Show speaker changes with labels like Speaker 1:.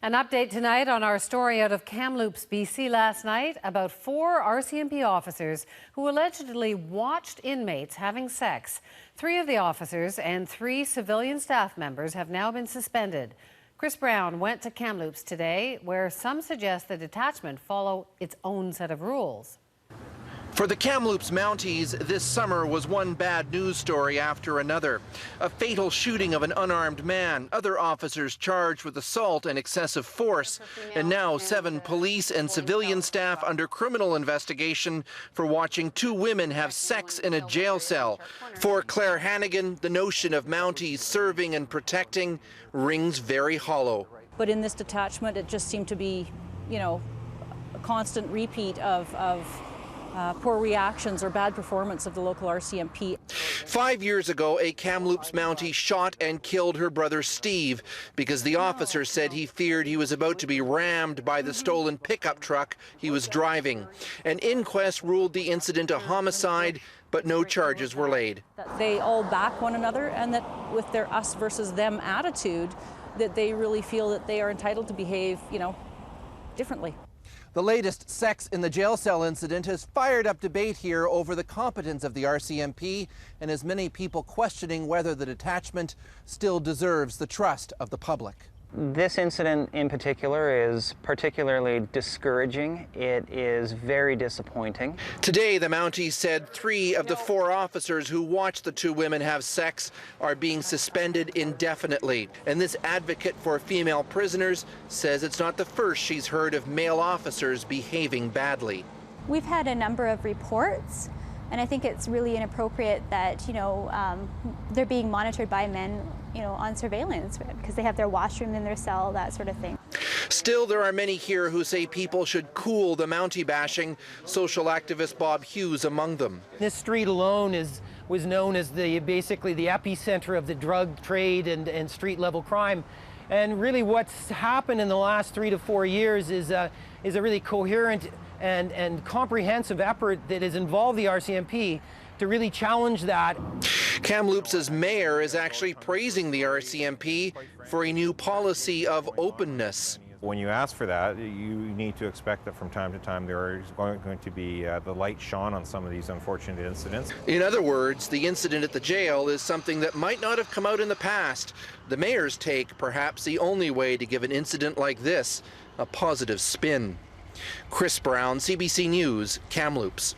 Speaker 1: An update tonight on our story out of Kamloops, BC last night about 4 RCMP officers who allegedly watched inmates having sex. 3 of the officers and 3 civilian staff members have now been suspended. Chris Brown went to Kamloops today, where some suggest the detachment follow its own set of rules.
Speaker 2: For the Kamloops Mounties, this summer was one bad news story after another. A fatal shooting of an unarmed man, other officers charged with assault and excessive force, and now 7 police and civilian staff under criminal investigation for watching 2 women have sex in a jail cell. For Claire Hannigan, the notion of Mounties serving and protecting rings very hollow.
Speaker 3: But in this detachment, it just seemed to be, a constant repeat of poor reactions or bad performance of the local RCMP.
Speaker 2: 5 years ago, a Kamloops Mountie shot and killed her brother Steve because the officer said he feared he was about to be rammed by the stolen pickup truck he was driving. An inquest ruled the incident a homicide, but no charges were laid.
Speaker 3: They all back one another, and that with their us versus them attitude, that they really feel that they are entitled to behave, differently.
Speaker 2: The latest sex in the jail cell incident has fired up debate here over the competence of the RCMP and has many people questioning whether the detachment still deserves the trust of the public.
Speaker 4: This incident in particular is particularly discouraging. It is very disappointing.
Speaker 2: Today, the Mounties said 3 of the 4 officers who watched the 2 women have sex are being suspended indefinitely. And this advocate for female prisoners says it's not the first she's heard of male officers behaving badly.
Speaker 5: We've had a number of reports, and I think it's really inappropriate that, they're being monitored by men, on surveillance because they have their washroom in their cell, that sort of thing.
Speaker 2: Still, there are many here who say people should cool the Mountie bashing, social activist Bob Hughes among them.
Speaker 6: This street alone was known as basically the epicenter of the drug trade and street level crime. And really what's happened in the last 3 to 4 years is a really coherent and comprehensive effort that has involved the RCMP to really challenge that.
Speaker 2: Kamloops' mayor is actually praising the RCMP for a new policy of openness.
Speaker 7: When you ask for that, you need to expect that from time to time there is going to be the light shone on some of these unfortunate incidents.
Speaker 2: In other words, the incident at the jail is something that might not have come out in the past. The mayor's take, perhaps the only way to give an incident like this a positive spin. Chris Brown, CBC News, Kamloops.